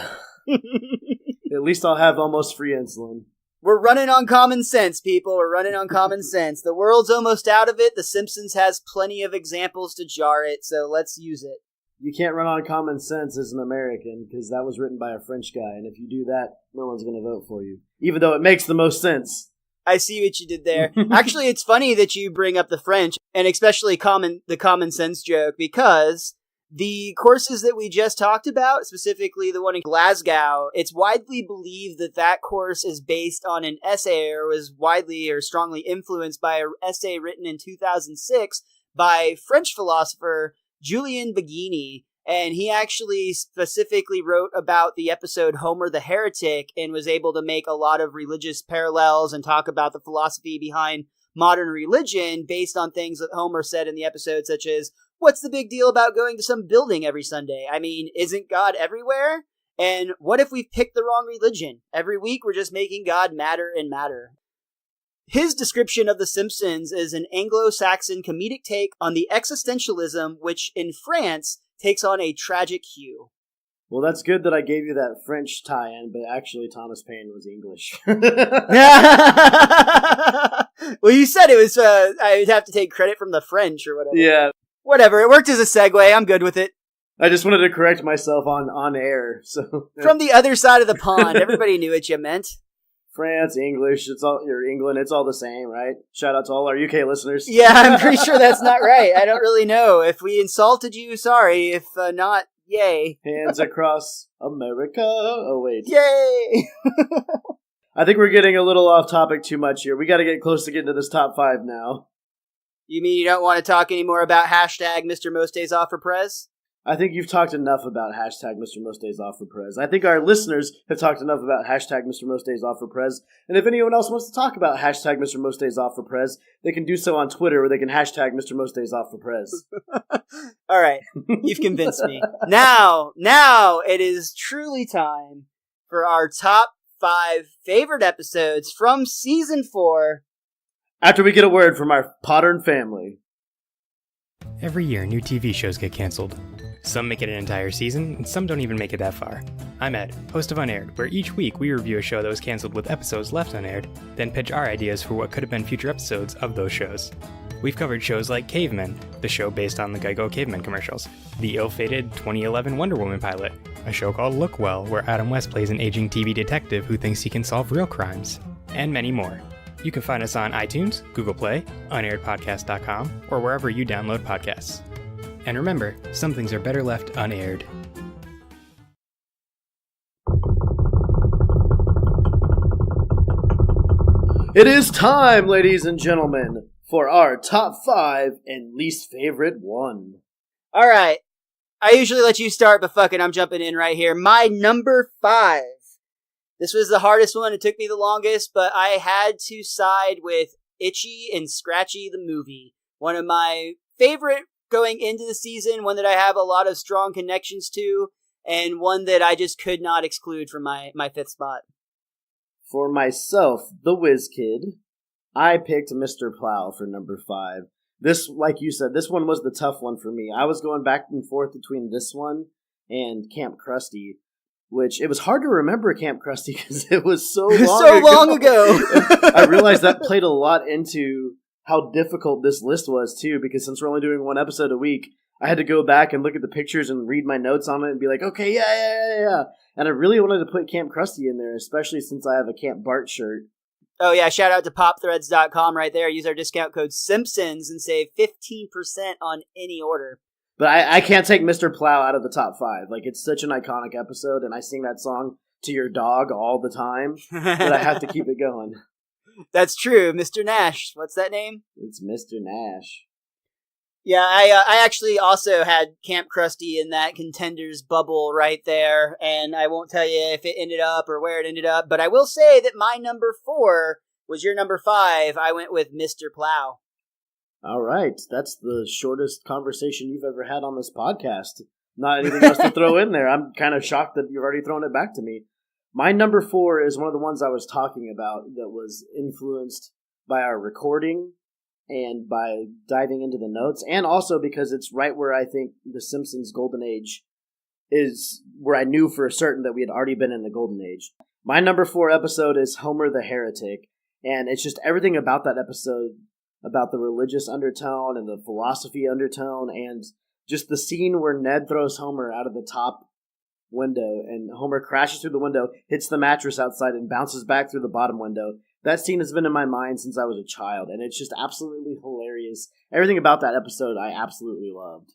At least I'll have almost free insulin.
We're running on common sense, people. We're running on common sense. The world's almost out of it. The Simpsons has plenty of examples to jar it, so let's use it.
You can't run on common sense as an American, because that was written by a French guy, and if you do that, no one's going to vote for you. Even though it makes the most sense.
I see what you did there. Actually, it's funny that you bring up the French, and especially the common sense joke, because the courses that we just talked about, specifically the one in Glasgow, it's widely believed that that course is based on an essay, or was widely or strongly influenced by an essay written in 2006 by French philosopher Julien Baggini. And he actually specifically wrote about the episode Homer the Heretic and was able to make a lot of religious parallels and talk about the philosophy behind modern religion based on things that Homer said in the episode, such as, what's the big deal about going to some building every Sunday? I mean, isn't God everywhere? And what if we picked the wrong religion? Every week we're just making God madder and madder. His description of The Simpsons is an Anglo-Saxon comedic take on the existentialism, which in France takes on a tragic hue.
Well, that's good that I gave you that French tie-in, but actually Thomas Paine was English.
Well, you said it was, I would have to take credit from the French or whatever.
Yeah.
Whatever, it worked as a segue, I'm good with it.
I just wanted to correct myself on air, so...
From the other side of the pond, everybody knew what you meant.
France, English, it's all, or England, it's all the same, right? Shout out to all our UK listeners.
Yeah, I'm pretty sure that's not right. I don't really know. If we insulted you, sorry. If not, yay.
Hands across America. Oh, wait.
Yay!
I think we're getting a little off topic too much here. We got to get close to getting to this top 5 now.
You mean you don't want to talk anymore about hashtag Mr. Most Days Off for Prez?
I think you've talked enough about hashtag Mr. Most Days Off for Prez. I think our listeners have talked enough about hashtag Mr. Most Days Off for Prez. And if anyone else wants to talk about hashtag Mr. Most Days Off for Prez, they can do so on Twitter, where they can hashtag Mr. Most Days Off for Prez.
All right. You've convinced me. Now it is truly time for our top 5 favorite episodes from season 4.
After we get a word from our Pottern family.
Every year, new TV shows get canceled. Some make it an entire season, and some don't even make it that far. I'm Ed, host of Unaired, where each week we review a show that was canceled with episodes left unaired, then pitch our ideas for what could have been future episodes of those shows. We've covered shows like Cavemen, the show based on the Geico Cavemen commercials, the ill-fated 2011 Wonder Woman pilot, a show called Look Well, where Adam West plays an aging TV detective who thinks he can solve real crimes, and many more. You can find us on iTunes, Google Play, unairedpodcast.com, or wherever you download podcasts. And remember, some things are better left unaired.
It is time, ladies and gentlemen, for our top 5 and least favorite one.
All right. I usually let you start, but fuck it, I'm jumping in right here. My number 5. This was the hardest one. It took me the longest, but I had to side with Itchy and Scratchy the movie. One of my favorite going into the season, one that I have a lot of strong connections to, and one that I just could not exclude from my 5th spot.
For myself, theWizKid, I picked Mr. Plow for number 5. This, like you said, this one was the tough one for me. I was going back and forth between this one and Camp Krusty, which it was hard to remember Camp Krusty because it was so long
ago.
I realized that played a lot into how difficult this list was, too, because since we're only doing one episode a week, I had to go back and look at the pictures and read my notes on it and be like, okay, yeah. And I really wanted to put Camp Krusty in there, especially since I have a Camp Bart shirt.
Oh, yeah, shout out to popthreads.com right there. Use our discount code Simpsons and save 15% on any order.
But I can't take Mr. Plow out of the top 5. Like, it's such an iconic episode, and I sing that song to your dog all the time that I have to keep it going.
That's true. Mr. Nash. What's that name?
It's Mr. Nash.
Yeah, I actually also had Camp Krusty in that contenders bubble right there, and I won't tell you if it ended up or where it ended up, but I will say that my number 4 was your number 5. I went with Mr. Plow.
All right. That's the shortest conversation you've ever had on this podcast. Not anything else to throw in there. I'm kind of shocked that you've already thrown it back to me. My number 4 is one of the ones I was talking about that was influenced by our recording and by diving into the notes, and also because it's right where I think The Simpsons Golden Age is, where I knew for certain that we had already been in the Golden Age. My number 4 episode is Homer the Heretic, and it's just everything about that episode, about the religious undertone and the philosophy undertone, and just the scene where Ned throws Homer out of the top window, and Homer crashes through the window, hits the mattress outside, and bounces back through the bottom window. That scene has been in my mind since I was a child, and it's just absolutely hilarious. Everything about that episode I absolutely loved.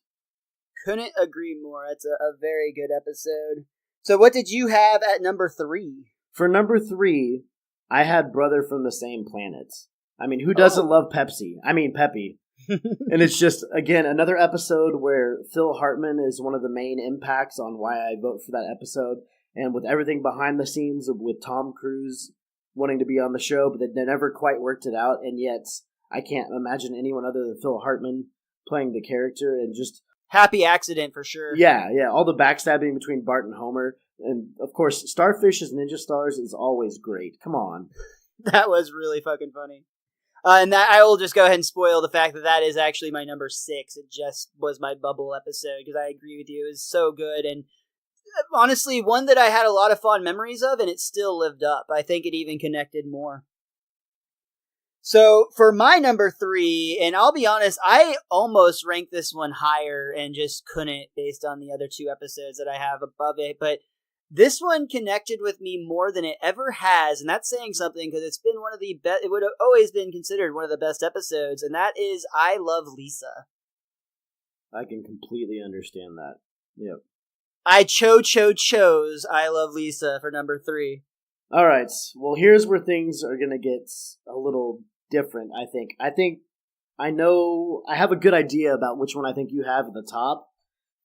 Couldn't agree more. It's a very good episode. So what did you have at number 3?
For number 3, I had Brother from the Same Planet. I mean, who doesn't love Pepsi? I mean, Peppy. And it's just, again, another episode where Phil Hartman is one of the main impacts on why I vote for that episode. And with everything behind the scenes with Tom Cruise wanting to be on the show, but they never quite worked it out. And yet, I can't imagine anyone other than Phil Hartman playing the character, and just...
Happy accident, for sure.
Yeah, all the backstabbing between Bart and Homer. And, of course, Starfish as Ninja Stars is always great. Come on.
That was really fucking funny. And that I will just go ahead and spoil the fact that that is actually my number 6. It just was my bubble episode, because I agree with you. It was so good, and honestly, one that I had a lot of fond memories of, and it still lived up. I think it even connected more. So, for my number 3, and I'll be honest, I almost ranked this one higher and just couldn't based on the other 2 episodes that I have above it, but this one connected with me more than it ever has, and that's saying something, because it's been one of the best, it would have always been considered one of the best episodes, and that is I Love Lisa.
I can completely understand that. Yep.
I chose I Love Lisa for number 3.
All right. Well, here's where things are going to get a little different, I think. I know I have a good idea about which one I think you have at the top,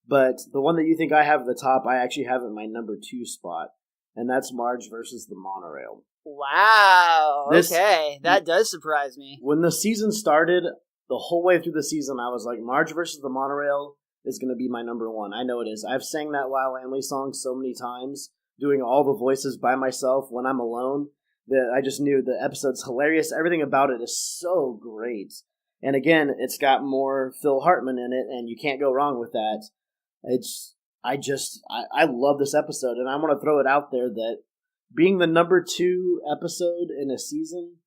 but the one that you think I have at the top, I actually have in my number 2 spot, and that's Marge versus the Monorail.
Wow. Okay. That does surprise me.
When the season started, the whole way through the season, I was like, Marge versus the Monorail is going to be my number 1. I know it is. I've sang that Lyle Landley song so many times, doing all the voices by myself when I'm alone, that I just knew the episode's hilarious. Everything about it is so great. And again, it's got more Phil Hartman in it, and you can't go wrong with that. I love this episode, and I want to throw it out there that being the number 2 episode in a season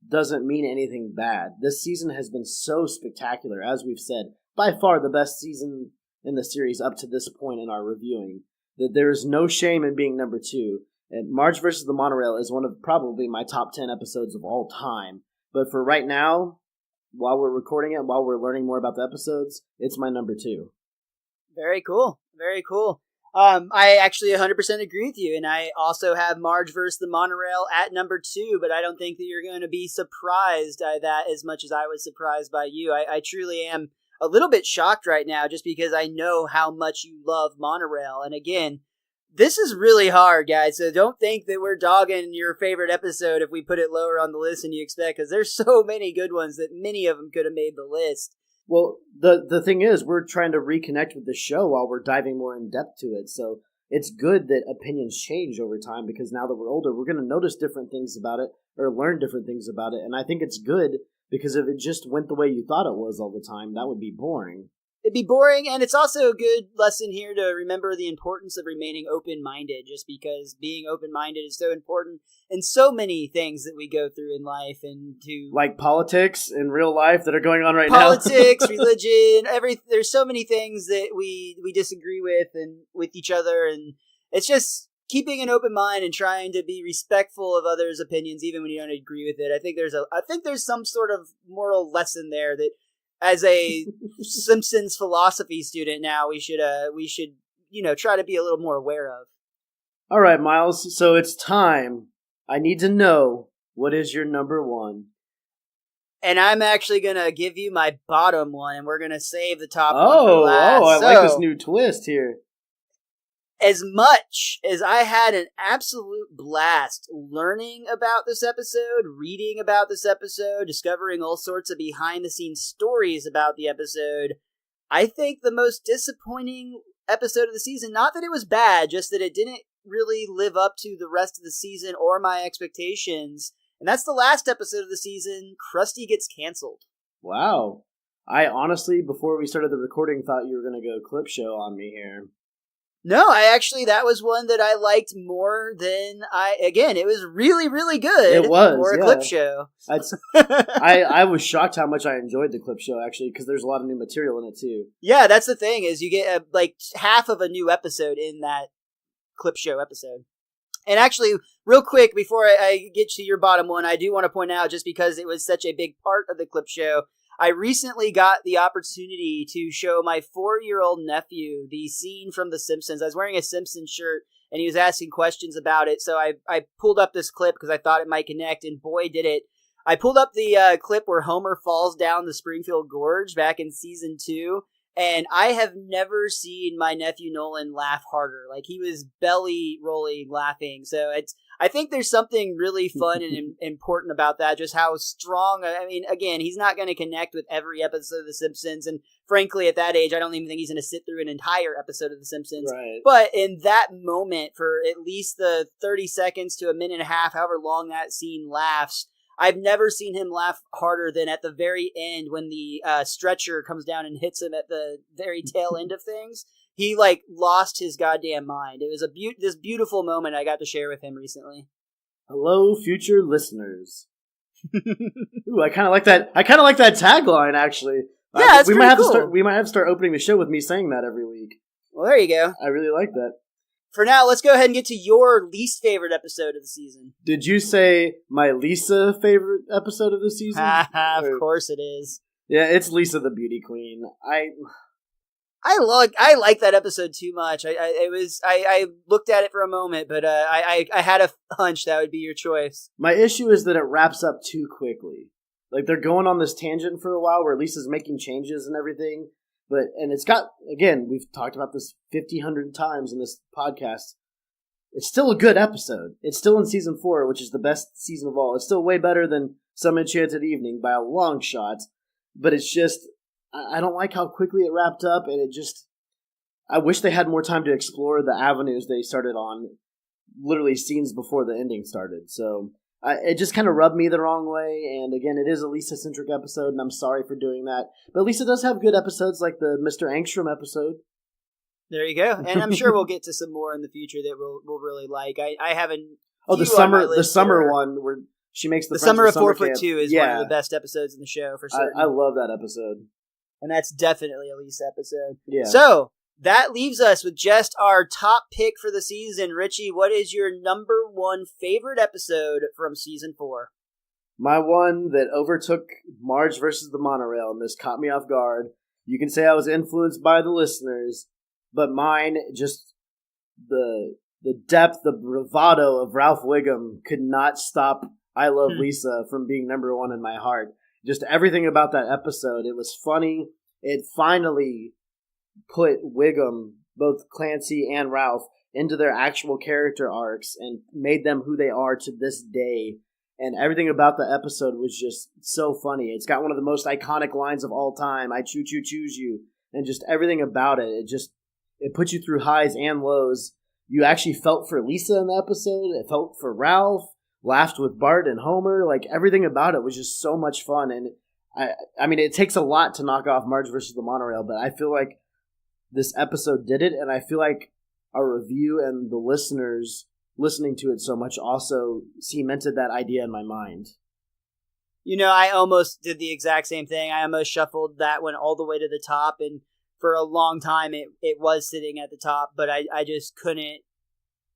doesn't mean anything bad. This season has been so spectacular, as we've said, by far the best season in the series up to this point in our reviewing, that there is no shame in being number 2. And Marge vs. the Monorail is one of probably my top 10 episodes of all time. But for right now, while we're recording it, while we're learning more about the episodes, it's my number 2.
Very cool. Very cool. I actually 100% agree with you, and I also have Marge vs. the Monorail at number 2, but I don't think that you're going to be surprised by that as much as I was surprised by you. I truly am a little bit shocked right now, just because I know how much you love Monorail. And again, this is really hard, guys, so don't think that we're dogging your favorite episode if we put it lower on the list than you expect, because there's so many good ones that many of them could have made the list.
Well, the thing is, we're trying to reconnect with the show while we're diving more in depth to it, so it's good that opinions change over time, because now that we're older, we're going to notice different things about it, or learn different things about it, and I think it's good, because if it just went the way you thought it was all the time, that would be boring.
It'd be boring, and it's also a good lesson here to remember the importance of remaining open-minded, just because being open-minded is so important in so many things that we go through in life, and to...
Like politics in real life that are going on right
politics,
now.
religion, there's so many things that we disagree with and with each other, and it's just keeping an open mind and trying to be respectful of others' opinions, even when you don't agree with it. I think there's some sort of moral lesson there that, as a Simpsons philosophy student now, we should try to be a little more aware of.
All right, Miles. So it's time. I need to know, what is your number one?
And I'm actually going to give you my bottom one, and we're going to save the top one for last.
I like this new twist here.
As much as I had an absolute blast learning about this episode, reading about this episode, discovering all sorts of behind-the-scenes stories about the episode, I think the most disappointing episode of the season, not that it was bad, just that it didn't really live up to the rest of the season or my expectations. And that's the last episode of the season. Krusty gets canceled.
Wow. I honestly, before we started the recording, thought you were going to go clip show on me here.
No, that was one that I liked more than again, it was really, really good.
It was,
for a clip show.
I was shocked how much I enjoyed the clip show, actually, because there's a lot of new material in it, too.
Yeah, that's the thing, is you get like half of a new episode in that clip show episode. And actually, real quick, before I get to your bottom one, I do want to point out, just because it was such a big part of the clip show, I recently got the opportunity to show my 4-year-old nephew the scene from The Simpsons. I was wearing a Simpsons shirt, and he was asking questions about it, so I pulled up this clip because I thought it might connect, and boy, did it. I pulled up the clip where Homer falls down the Springfield Gorge back in Season 2, and I have never seen my nephew Nolan laugh harder. Like, he was belly rolling laughing. So I think there's something really fun and important about that. Just how strong. I mean, again, he's not going to connect with every episode of The Simpsons. And frankly, at that age, I don't even think he's going to sit through an entire episode of The Simpsons.
Right.
But in that moment, for at least the 30 seconds to a minute and a half, however long that scene lasts, I've never seen him laugh harder than at the very end when the stretcher comes down and hits him at the very tail end of things. He like lost his goddamn mind. It was this beautiful moment I got to share with him recently.
Hello, future listeners. Ooh, I kind of like that. I kind of like that tagline, actually.
Yeah, it's
we
pretty
might have
cool.
to start. We might have to start opening the show with me saying that every week.
Well, there you go.
I really like that.
For now, let's go ahead and get to your least favorite episode of the season.
Did you say my Lisa favorite episode of the season?
Of course it is.
Yeah, it's Lisa the Beauty Queen.
I like that episode too much. I looked at it for a moment, but I had a hunch that would be your choice.
My issue is that it wraps up too quickly. Like, they're going on this tangent for a while where Lisa's making changes and everything. And it's got, again, we've talked about this 100 times in this podcast. It's still a good episode. It's still in season 4, which is the best season of all. It's still way better than Some Enchanted Evening by a long shot. But it's just, I don't like how quickly it wrapped up, and I wish they had more time to explore the avenues they started on, literally scenes before the ending started. So it just kind of rubbed me the wrong way, and again, it is a Lisa-centric episode, and I'm sorry for doing that. But Lisa does have good episodes, like the Mr. Angstrom episode.
There you go, and I'm sure we'll get to some more in the future that we'll really like. I haven't.
Oh, the summer one where she makes the
Summer of 4
Camp.
Foot 2 is one of the best episodes in the show for certain.
I love that episode,
and that's definitely a Lisa episode.
Yeah.
So that leaves us with just our top pick for the season. Richie, what is your number one favorite episode from season 4?
My one that overtook Marge versus the Monorail, and this caught me off guard. You can say I was influenced by the listeners, but mine, just the depth, the bravado of Ralph Wiggum could not stop I Love Lisa from being number one in my heart. Just everything about that episode. It was funny. It finally put Wiggum, both Clancy and Ralph, into their actual character arcs and made them who they are to this day. And everything about the episode was just so funny. It's got one of the most iconic lines of all time. I choo-choo choose you. And just everything about it. It put you through highs and lows. You actually felt for Lisa in the episode. It felt for Ralph. Laughed with Bart and Homer. Like, everything about it was just so much fun. And I mean, it takes a lot to knock off Marge versus the Monorail, but I feel like this episode did it, and I feel like our review and the listeners listening to it so much also cemented that idea in my mind.
You know, I almost did the exact same thing. I almost shuffled that one all the way to the top, and for a long time it was sitting at the top, but I just couldn't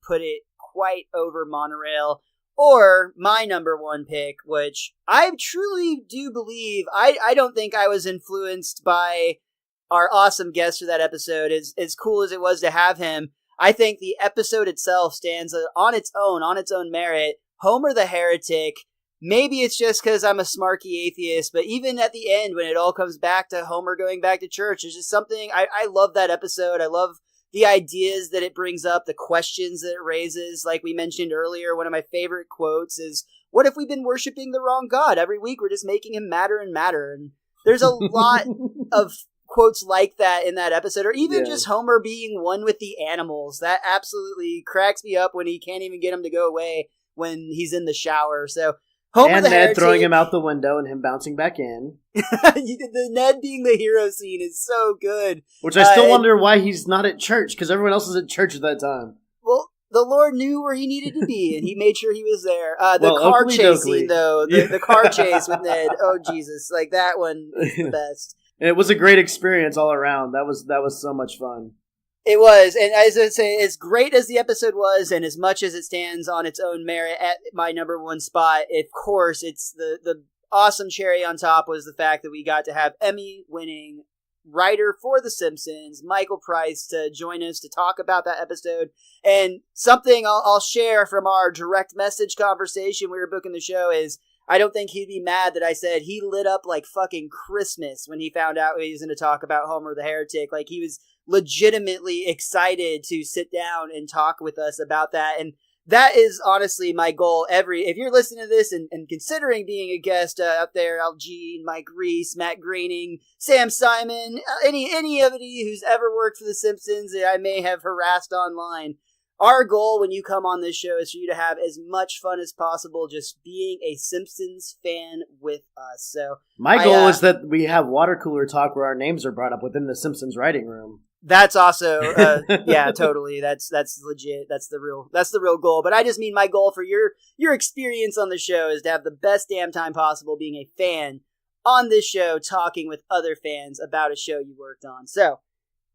put it quite over Monorail. Or my number one pick, which I truly do believe, I don't think I was influenced by our awesome guest for that episode, as cool as it was to have him. I think the episode itself stands on its own merit. Homer the Heretic, maybe it's just because I'm a smarky atheist, but even at the end, when it all comes back to Homer going back to church, it's just something, I love that episode. I love the ideas that it brings up, the questions that it raises. Like we mentioned earlier, one of my favorite quotes is, what if we've been worshiping the wrong God? Every week we're just making him madder and madder. And there's a lot of quotes like that in that episode, or even just Homer being one with the animals. That absolutely cracks me up when he can't even get them to go away when he's in the shower. So Homer
and
the
Ned
Heretic,
throwing him out the window and him bouncing back in.
The Ned being the hero scene is so good.
Which I still wonder why he's not at church, because everyone else was at church at that time.
Well, the Lord knew where he needed to be, and he made sure he was there. The car chase scene, though, the car chase with Ned, oh Jesus, like that one is the best.
And it was a great experience all around. That was so much fun.
It was, and as I say, as great as the episode was, and as much as it stands on its own merit at my number one spot, of course, it's the awesome cherry on top was the fact that we got to have Emmy-winning writer for The Simpsons, Michael Price, to join us to talk about that episode. And something I'll share from our direct message conversation we were booking the show is, I don't think he'd be mad that I said he lit up like fucking Christmas when he found out he was going to talk about Homer the Heretic. Like, he was legitimately excited to sit down and talk with us about that. And that is honestly my goal. If you're listening to this and considering being a guest out there, Al Jean, Mike Reese, Matt Greening, Sam Simon, anybody who's ever worked for The Simpsons that I may have harassed online, our goal when you come on this show is for you to have as much fun as possible just being a Simpsons fan with us. So
my goal is that we have water cooler talk where our names are brought up within the Simpsons writing room.
That's also, yeah, totally. That's legit. That's the real goal. But I just mean my goal for your experience on the show is to have the best damn time possible being a fan on this show, talking with other fans about a show you worked on. So,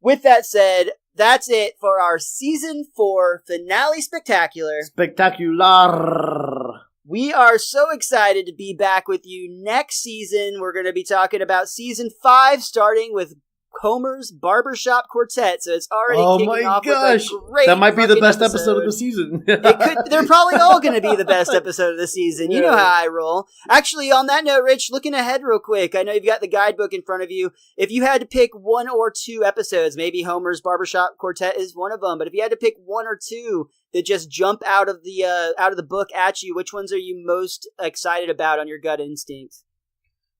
with that said, that's it for our Season 4 Finale Spectacular.
Spectacular!
We are so excited to be back with you next season. We're going to be talking about Season 5, starting with Homer's Barbershop Quartet. So it's already kicking off with a great
that might be the best
episode
of the season.
They're probably all going to be the best episode of the season. You know how I roll. Actually, on that note, Rich, looking ahead real quick, I know you've got the guidebook in front of you. If you had to pick one or two episodes, maybe Homer's Barbershop Quartet is one of them, but if you had to pick one or two that just jump out of the book at you, which ones are you most excited about on your gut instinct?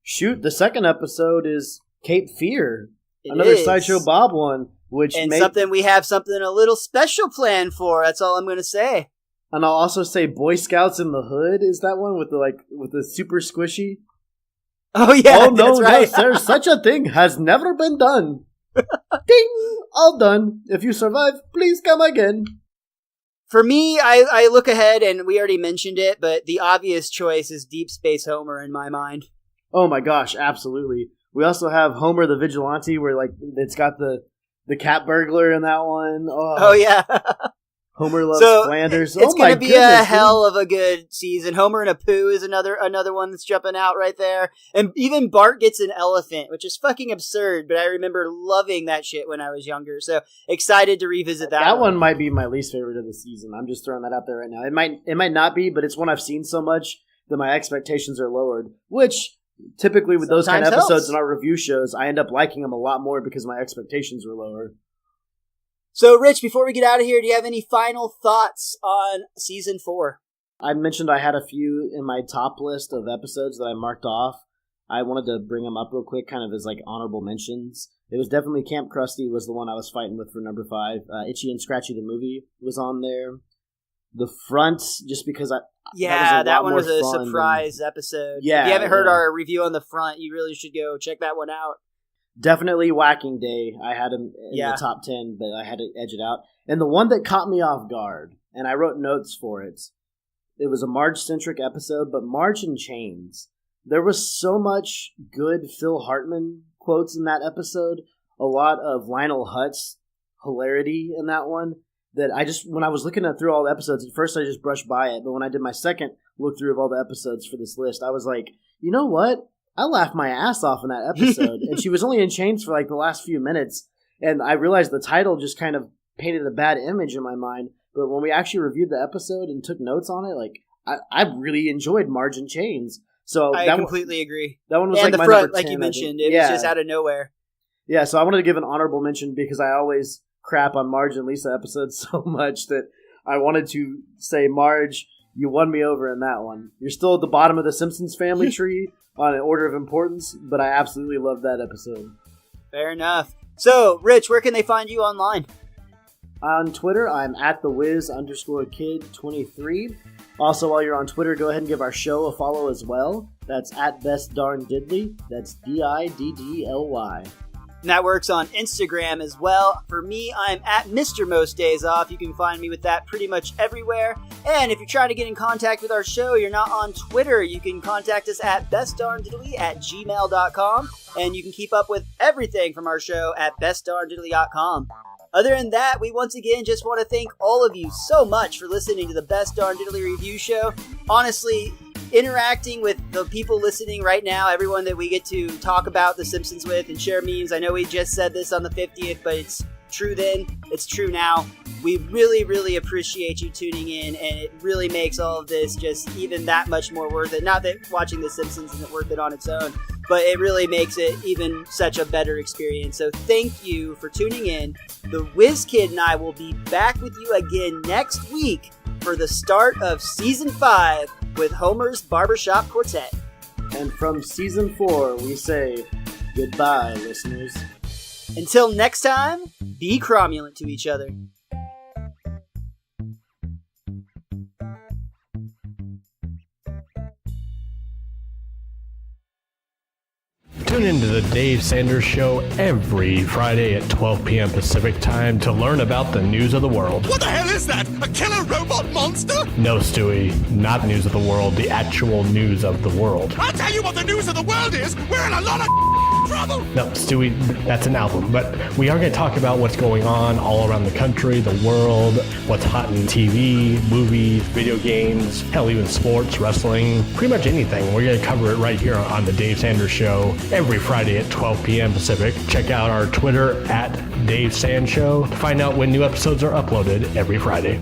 Shoot, the second episode is Cape Fear. Another Sideshow Bob one, something we have something a little special planned for. That's all I'm going to say. And I'll also say Boy Scouts in the Hood is that one with the super squishy.
Oh yeah,
oh no,
that's right.
No, sir, such a thing has never been done. Ding, all done. If you survive, please come again.
For me, I look ahead, and we already mentioned it, but the obvious choice is Deep Space Homer in my mind.
Oh my gosh, absolutely. We also have Homer the Vigilante, where it's got the cat burglar in that one.
Oh yeah.
Homer loves Flanders.
It's going to be a hell of a good season. Homer and Apu is another one that's jumping out right there. And even Bart gets an elephant, which is fucking absurd, but I remember loving that shit when I was younger. So excited to revisit that.
That one might be my least favorite of the season. I'm just throwing that out there right now. It might not be, but it's one I've seen so much that my expectations are lowered, which typically with those kind of episodes in our review shows, I end up liking them a lot more because my expectations were lower.
So, Rich, before we get out of here, do you have any final thoughts on Season 4?
I mentioned I had a few in my top list of episodes that I marked off. I wanted to bring them up real quick, kind of as honorable mentions. It was definitely Camp Krusty was the one I was fighting with for number 5. Itchy and Scratchy the movie was on there. The Front, just because that one was a surprise episode. Yeah,
if you haven't heard our review on The Front, you really should go check that one out.
Definitely Whacking Day. I had him in the top 10, but I had to edge it out. And the one that caught me off guard, and I wrote notes for it, it was a Marge-centric episode, but Marge in Chains. There was so much good Phil Hartman quotes in that episode, a lot of Lionel Hutz hilarity in that one, that when I was looking through all the episodes, at first I just brushed by it, but when I did my second look through of all the episodes for this list, I was like, you know what? I laughed my ass off in that episode, and she was only in chains for the last few minutes, and I realized the title just kind of painted a bad image in my mind. But when we actually reviewed the episode and took notes on it, like I really enjoyed Marge and Chains. So
I completely agree.
That one was
and
like
the
my
front,
number 10,
like you mentioned, it was just out of nowhere.
Yeah, so I wanted to give an honorable mention because I always crap on Marge and Lisa episodes so much that I wanted to say, Marge, you won me over in that one. You're still at the bottom of the Simpsons family tree on an order of importance, but I absolutely love that episode.
Fair enough. So, Rich, where can they find you online?
On Twitter, I'm at theWiz_Kid23. Also, while you're on Twitter, go ahead and give our show a follow as well. That's at Best Darn Diddly. That's DIDDLY.
And that works on Instagram as well. For me, I'm at MrMostDaysOff. You can find me with that pretty much everywhere. And if you're trying to get in contact with our show, you're not on Twitter, you can contact us at bestdarndiddly@gmail.com. And you can keep up with everything from our show at bestdarndiddly.com. Other than that, we once again just want to thank all of you so much for listening to the Best Darn Diddly Review Show. Honestly, interacting with the people listening right now, everyone that we get to talk about The Simpsons with and share memes. I know we just said this on the 50th, but it's true then, it's true now. We really, really appreciate you tuning in, and it really makes all of this just even that much more worth it. Not that watching The Simpsons isn't worth it on its own, but it really makes it even such a better experience. So thank you for tuning in. The WizKid and I will be back with you again next week for the start of Season 5 with Homer's Barbershop Quartet.
And from Season 4, we say goodbye, listeners.
Until next time, be cromulent to each other.
Tune into the Dave Sanders Show every Friday at 12 p.m. Pacific Time to learn about the news of the world.
What the hell is that? A killer robot monster?
No, Stewie, not news of the world, the actual news of the world.
I'll tell you what the news of the world is. We're in a lot of trouble.
No, Stewie, that's an album. But we are going to talk about what's going on all around the country, the world, what's hot in TV, movies, video games, hell, even sports, wrestling, pretty much anything. We're going to cover it right here on the Dave Sanders Show every Friday at 12 p.m. Pacific. Check out our Twitter at Dave Sand Show to find out when new episodes are uploaded every Friday.